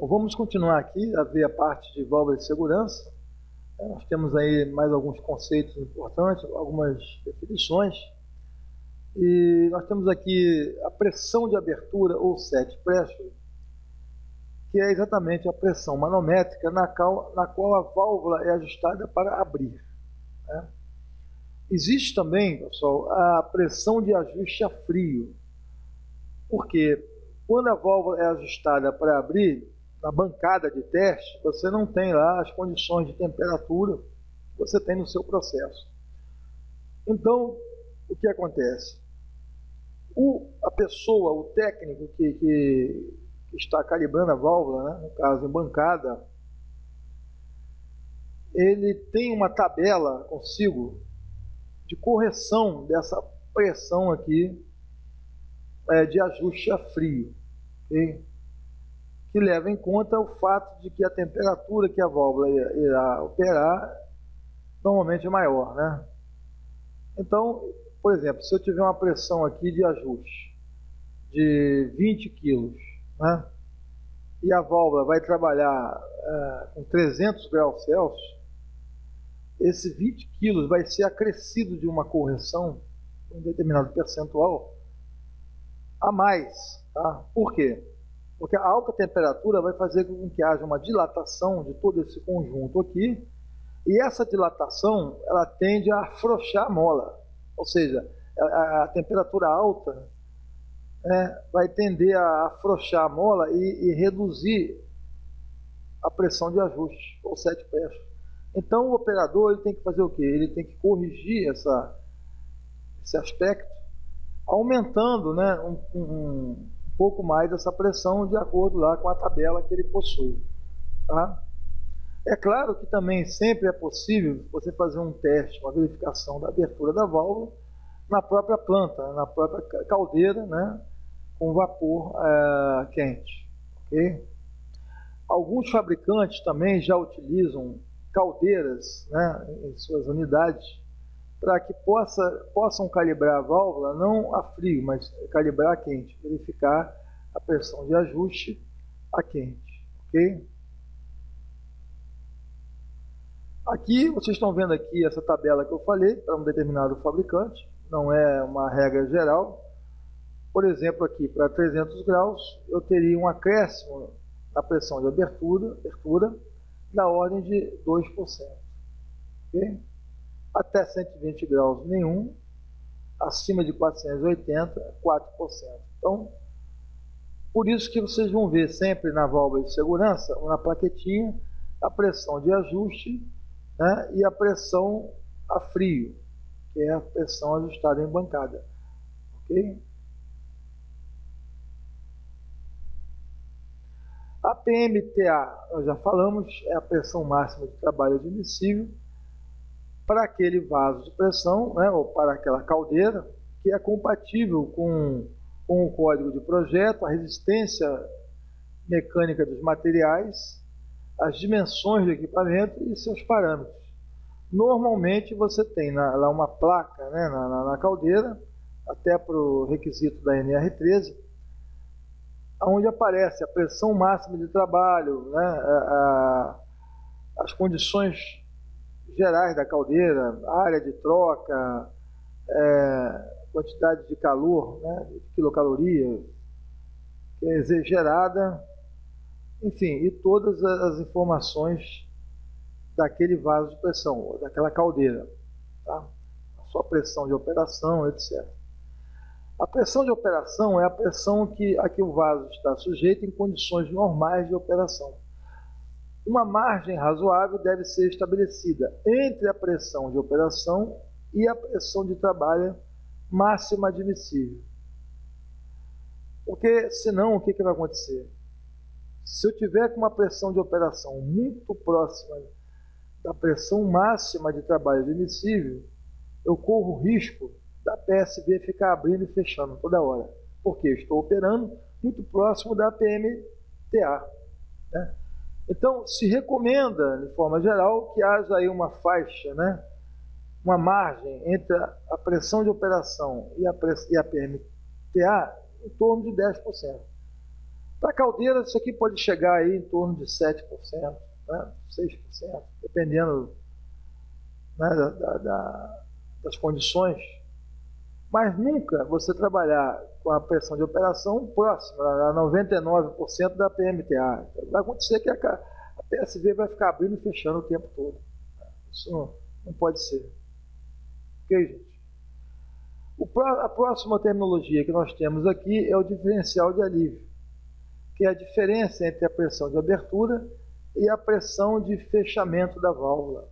Bom, vamos continuar aqui a ver a parte de válvula de segurança. Nós temos aí mais alguns conceitos importantes, algumas definições. E nós temos aqui a pressão de abertura, ou set pressure, que é exatamente a pressão manométrica na qual a válvula é ajustada para abrir, né? Existe também, pessoal, a pressão de ajuste a frio, porque quando a válvula é ajustada para abrir, na bancada de teste, você não tem lá as condições de temperatura que você tem no seu processo. Então, o que acontece? A pessoa, o técnico que está calibrando a válvula, né, no caso em bancada, ele tem uma tabela consigo de correção dessa pressão aqui de ajuste a frio, okay? Que leva em conta o fato de que a temperatura que a válvula irá operar normalmente é maior, né? Então, por exemplo, se eu tiver uma pressão aqui de ajuste de 20 kg, né, e a válvula vai trabalhar com 300 graus Celsius, esse 20 kg vai ser acrescido de uma correção, um determinado percentual, a mais, tá? Por quê? Porque a alta temperatura vai fazer com que haja uma dilatação de todo esse conjunto aqui, e essa dilatação, ela tende a afrouxar a mola, ou seja, a temperatura alta, né, vai tender a afrouxar a mola e reduzir a pressão de ajuste, ou set pressure. Então o operador ele tem que fazer o quê? Ele tem que corrigir esse aspecto, aumentando, né, um pouco mais essa pressão de acordo lá com a tabela que ele possui, tá? É claro que também sempre é possível você fazer um teste, uma verificação da abertura da válvula na própria planta, na própria caldeira, né, com vapor quente, ok? Alguns fabricantes também já utilizam caldeiras, né, em suas unidades, para que possam calibrar a válvula não a frio, mas calibrar a quente, verificar a pressão de ajuste a quente, ok? Aqui, vocês estão vendo aqui essa tabela que eu falei, para um determinado fabricante, não é uma regra geral. Por exemplo, aqui para 300 graus, eu teria um acréscimo na pressão de abertura da ordem de 2%. Okay? Até 120 graus, nenhum. Acima de 480, 4%. Então, por isso que vocês vão ver sempre na válvula de segurança, na plaquetinha, a pressão de ajuste, né, e a pressão a frio, que é a pressão ajustada em bancada. Ok? A PMTA, nós já falamos, é a pressão máxima de trabalho admissível para aquele vaso de pressão, né, ou para aquela caldeira, que é compatível com o código de projeto, a resistência mecânica dos materiais, as dimensões do equipamento e seus parâmetros. Normalmente você tem lá uma placa, né, na caldeira, até para o requisito da NR13, onde aparece a pressão máxima de trabalho, né, as condições gerais da caldeira, área de troca, quantidade de calor, né, de quilocalorias, que é gerada, enfim, e todas as informações daquele vaso de pressão, daquela caldeira, tá? A sua pressão de operação, etc. A pressão de operação é a pressão a que o vaso está sujeito em condições normais de operação. Uma margem razoável deve ser estabelecida entre a pressão de operação e a pressão de trabalho máxima admissível. Porque, senão, o que vai acontecer? Se eu tiver com uma pressão de operação muito próxima da pressão máxima de trabalho admissível, eu corro o risco da PSV ficar abrindo e fechando toda hora, porque eu estou operando muito próximo da PMTA, né? Então, se recomenda, de forma geral, que haja aí uma faixa, né, uma margem entre a pressão de operação e a PMTA em torno de 10%. Para a caldeira, isso aqui pode chegar aí em torno de 7%, né? 6%, dependendo, né, das condições. Mas nunca você trabalhar com a pressão de operação próxima a 99% da PMTA. Vai acontecer que a PSV vai ficar abrindo e fechando o tempo todo. Isso não pode ser. Ok, gente? A próxima terminologia que nós temos aqui é o diferencial de alívio, que é a diferença entre a pressão de abertura e a pressão de fechamento da válvula,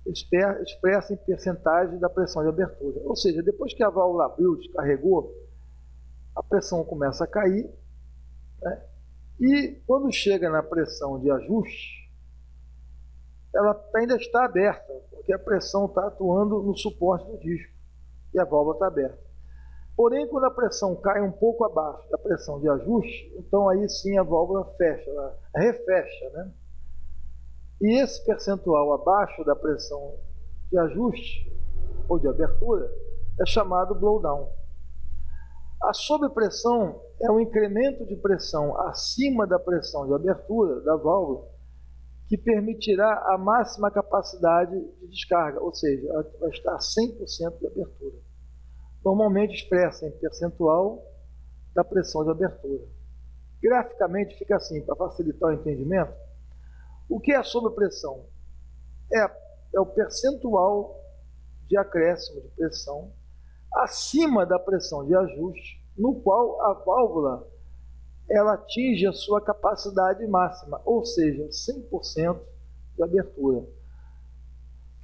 expressa em percentagem da pressão de abertura. Ou seja, depois que a válvula abriu, descarregou, a pressão começa a cair, né? E quando chega na pressão de ajuste, ela ainda está aberta, porque a pressão está atuando no suporte do disco e a válvula está aberta. Porém, quando a pressão cai um pouco abaixo da pressão de ajuste, então aí sim a válvula fecha, ela refecha, né? E esse percentual abaixo da pressão de ajuste ou de abertura é chamado blowdown. A sobrepressão é um incremento de pressão acima da pressão de abertura da válvula que permitirá a máxima capacidade de descarga, ou seja, ela vai estar a 100% de abertura. Normalmente expressa em percentual da pressão de abertura. Graficamente fica assim, para facilitar o entendimento. O que é a sobrepressão? É o percentual de acréscimo de pressão acima da pressão de ajuste, no qual a válvula ela atinge a sua capacidade máxima, ou seja, 100% de abertura.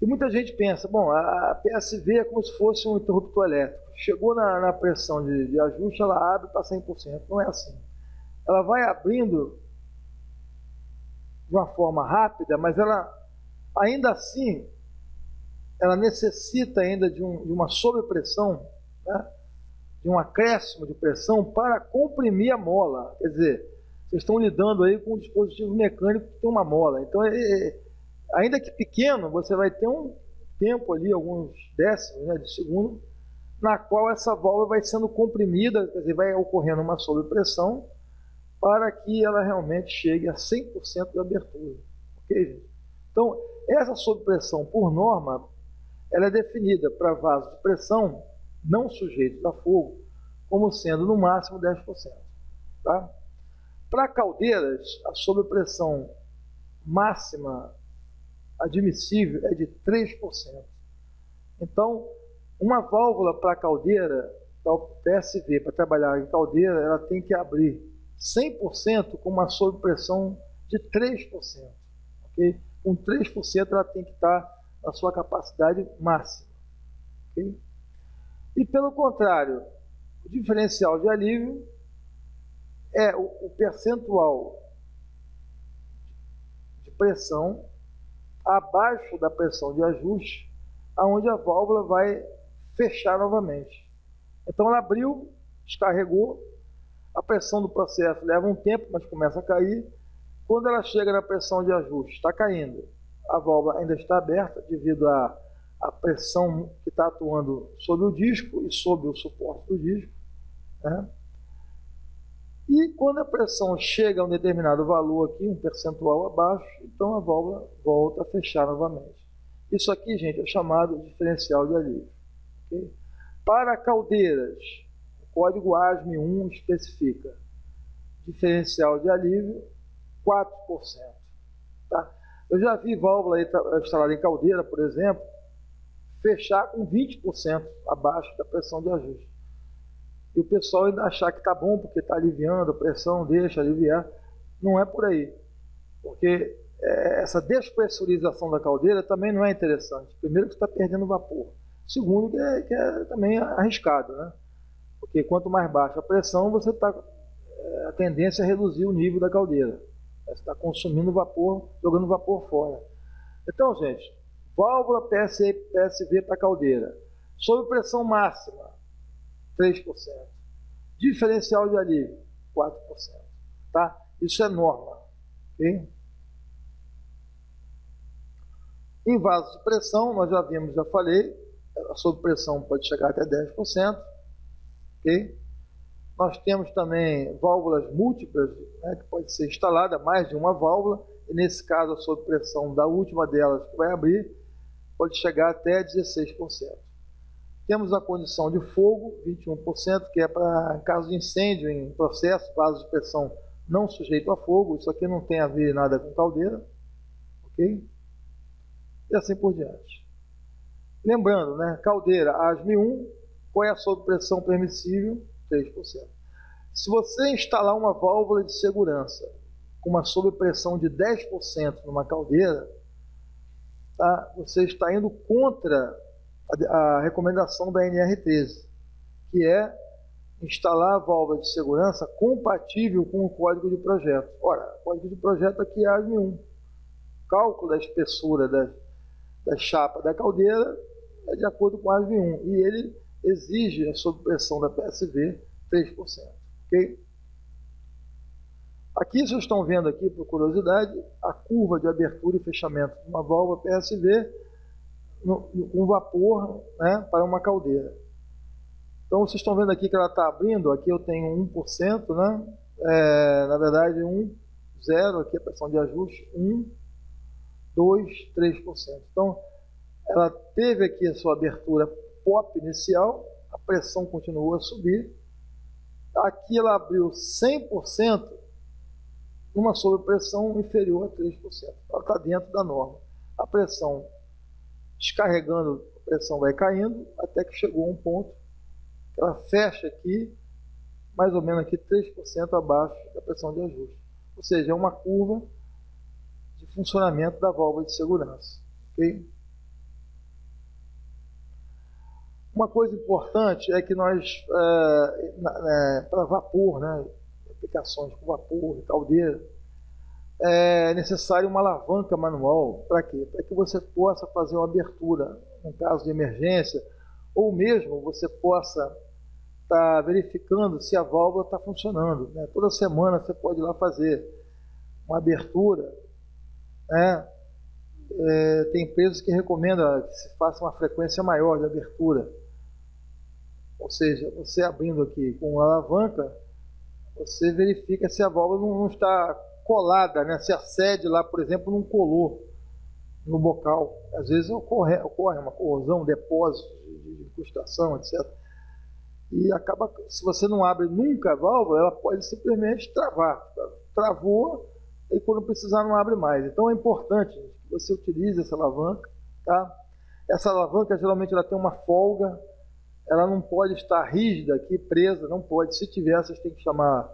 E muita gente pensa, bom, a PSV é como se fosse um interruptor elétrico. Chegou na pressão de ajuste, ela abre para 100%. Não é assim. Ela vai abrindo de uma forma rápida, mas ela, ainda assim, ela necessita ainda de uma sobrepressão, né? De um acréscimo de pressão para comprimir a mola. Quer dizer, vocês estão lidando aí com um dispositivo mecânico que tem uma mola. Então, ainda que pequeno, você vai ter um tempo ali, alguns décimos, né, de segundo, na qual essa válvula vai sendo comprimida, quer dizer, vai ocorrendo uma sobrepressão para que ela realmente chegue a 100% de abertura. Ok, gente? Então, essa sobrepressão, por norma, ela é definida para vasos de pressão não sujeitos a fogo, como sendo no máximo 10%. Tá? Para caldeiras, a sobrepressão máxima admissível é de 3%. Então, uma válvula para caldeira, para o PSV, para trabalhar em caldeira, ela tem que abrir 100% com uma sobrepressão de 3%. Okay? Com 3% ela tem que estar na sua capacidade máxima. Okay? E pelo contrário, o diferencial de alívio é o percentual de pressão abaixo da pressão de ajuste, aonde a válvula vai fechar novamente. Então ela abriu, descarregou, a pressão do processo leva um tempo, mas começa a cair. Quando ela chega na pressão de ajuste, está caindo. A válvula ainda está aberta devido à pressão que está atuando sobre o disco e sobre o suporte do disco, né? E quando a pressão chega a um determinado valor aqui, um percentual abaixo, então a válvula volta a fechar novamente. Isso aqui, gente, é chamado de diferencial de alívio. Okay? Para caldeiras, o código ASME 1 especifica diferencial de alívio 4%. Tá? Eu já vi válvula instalada em caldeira, por exemplo, fechar com 20% abaixo da pressão de ajuste. E o pessoal ainda achar que está bom porque está aliviando a pressão, deixa aliviar. Não é por aí. Porque essa despressurização da caldeira também não é interessante. Primeiro que você está perdendo vapor. Segundo que é também arriscado, né? Porque quanto mais baixa a pressão, você está a tendência é reduzir o nível da caldeira. Você está consumindo vapor, jogando vapor fora. Então, gente, válvula PSV para caldeira. Sob pressão máxima, 3%. Diferencial de alívio, 4%. Tá? Isso é norma. Okay? Em vasos de pressão, nós já falei, a sob pressão pode chegar até 10%. Okay? Nós temos também válvulas múltiplas, né, que pode ser instalada mais de uma válvula, e nesse caso a sob pressão da última delas que vai abrir, pode chegar até 16%. Temos a condição de fogo, 21%, que é para caso de incêndio em processo, vasos de pressão não sujeito a fogo. Isso aqui não tem a ver nada com caldeira, ok? E assim por diante. Lembrando, né, caldeira ASME1, qual é a sobrepressão permissível? 3%. Se você instalar uma válvula de segurança com uma sobrepressão de 10% numa caldeira, tá, você está indo contra a recomendação da NR13, que é instalar a válvula de segurança compatível com o código de projeto. Ora, o código de projeto aqui é ASME1. Cálculo da espessura da chapa da caldeira é de acordo com a ASME1, e ele exige a sobrepressão da PSV 3%. Ok? Aqui vocês estão vendo aqui, por curiosidade, a curva de abertura e fechamento de uma válvula PSV com vapor, né, para uma caldeira. Então vocês estão vendo aqui que ela está abrindo, aqui eu tenho 1%, né? Na verdade 0, aqui a pressão de ajuste, 1, 2, 3%. Então ela teve aqui a sua abertura POP inicial, a pressão continuou a subir, aqui ela abriu 100%, numa sobrepressão inferior a 3%. Ela está dentro da norma. A pressão descarregando, a pressão vai caindo, até que chegou a um ponto que ela fecha aqui, mais ou menos aqui 3% abaixo da pressão de ajuste. Ou seja, é uma curva de funcionamento da válvula de segurança. Okay? Uma coisa importante é que nós, para vapor, né, aplicações com vapor, caldeira, é necessário uma alavanca manual. Para quê? Para que você possa fazer uma abertura em caso de emergência, ou mesmo você possa estar verificando se a válvula está funcionando, né? Toda semana você pode ir lá fazer uma abertura, né? Tem empresas que recomendam que se faça uma frequência maior de abertura, ou seja, você abrindo aqui com alavanca, você verifica se a válvula não está colada, né? Se a sede lá, por exemplo, não colou no bocal. Às vezes ocorre uma corrosão, depósito de incrustação, etc. E acaba, se você não abre nunca a válvula, ela pode simplesmente travar. Travou, e quando precisar não abre mais. Então é importante que você utilize essa alavanca. Tá? Essa alavanca geralmente ela tem uma folga, ela não pode estar rígida aqui, presa, não pode. Se tiver, vocês têm que chamar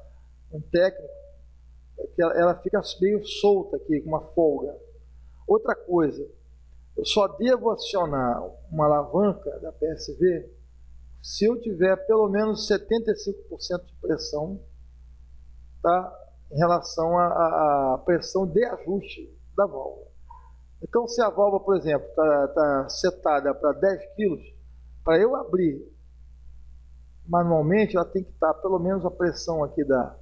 um técnico, que ela fica meio solta aqui, com uma folga. Outra coisa, eu só devo acionar uma alavanca da PSV se eu tiver pelo menos 75% de pressão, tá, em relação à pressão de ajuste da válvula. Então, se a válvula, por exemplo, está setada para 10 kg, para eu abrir manualmente, ela tem que estar pelo menos a pressão aqui da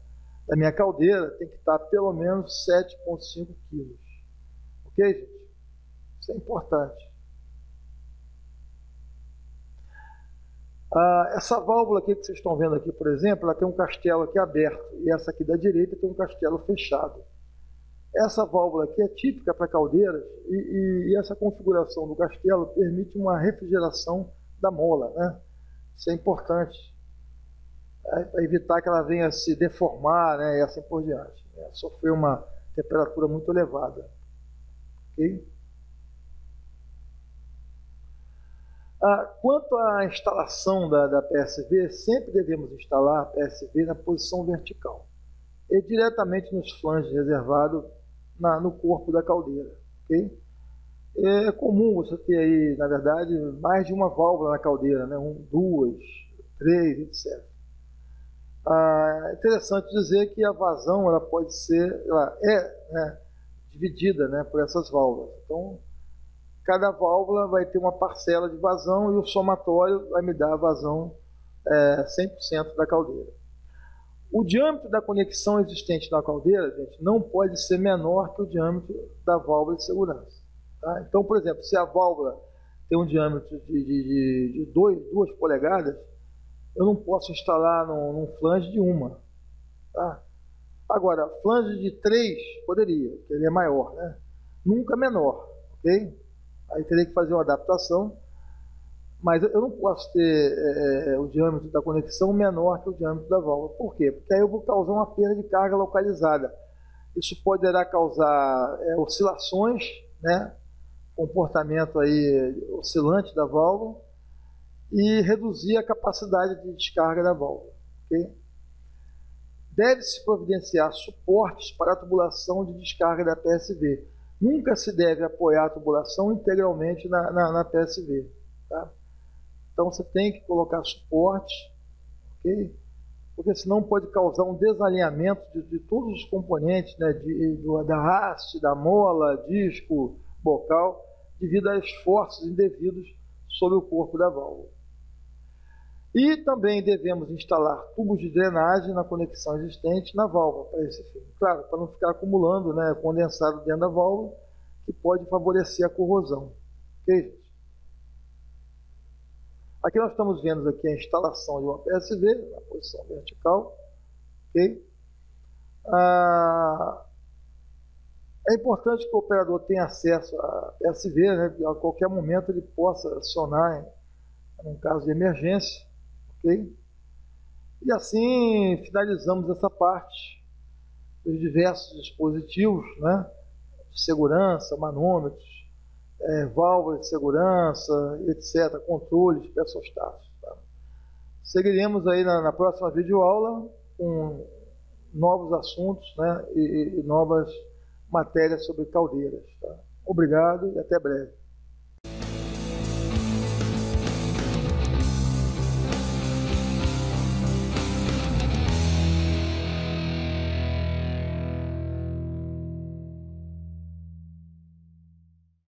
minha caldeira tem que estar pelo menos 7,5 kg. Ok, gente? Isso é importante. Essa válvula aqui que vocês estão vendo aqui, por exemplo, ela tem um castelo aqui aberto, e essa aqui da direita tem um castelo fechado. Essa válvula aqui é típica para caldeiras, e essa configuração do castelo permite uma refrigeração da mola, né? Isso é importante, para evitar que ela venha se deformar, né, e assim por diante, né? Sofrer uma temperatura muito elevada. Ok? Quanto à instalação da PSV, sempre devemos instalar a PSV na posição vertical e diretamente nos flanges reservados no corpo da caldeira. Okay? É comum você ter aí, na verdade, mais de uma válvula na caldeira, né? 1, 2, 3, etc. É interessante dizer que a vazão ela pode ser, né, dividida, né, por essas válvulas. Então, cada válvula vai ter uma parcela de vazão e o somatório vai me dar a vazão 100% da caldeira. O diâmetro da conexão existente na caldeira, gente, não pode ser menor que o diâmetro da válvula de segurança. Tá? Então, por exemplo, se a válvula tem um diâmetro de 2 polegadas, eu não posso instalar num flange de uma. Tá? Agora, flange de 3 poderia, porque ele é maior, né? Nunca menor, ok? Aí teria que fazer uma adaptação, mas eu não posso ter o diâmetro da conexão menor que o diâmetro da válvula. Por quê? Porque aí eu vou causar uma perda de carga localizada. Isso poderá causar oscilações, né? Comportamento aí oscilante da válvula e reduzir a capacidade de descarga da válvula, ok? Deve-se providenciar suportes para a tubulação de descarga da PSV. Nunca se deve apoiar a tubulação integralmente na PSV. Tá? Então você tem que colocar suportes, ok? Porque senão pode causar um desalinhamento de todos os componentes, né? Da haste, da mola, disco, bocal, devido a esforços indevidos sobre o corpo da válvula. E também devemos instalar tubos de drenagem na conexão existente na válvula para esse fim. Claro, para não ficar acumulando, né, condensado dentro da válvula, que pode favorecer a corrosão. Ok, gente? Aqui nós estamos vendo aqui a instalação de uma PSV na posição vertical. Ok? É importante que o operador tenha acesso à PSV, né, que a qualquer momento ele possa acionar em um caso de emergência. Ok? E assim finalizamos essa parte dos diversos dispositivos, né, de segurança, manômetros, válvulas de segurança, etc., controles, pressostatos. Tá? Seguiremos aí na próxima videoaula com novos assuntos, né, e novas matérias sobre caldeiras. Tá? Obrigado e até breve.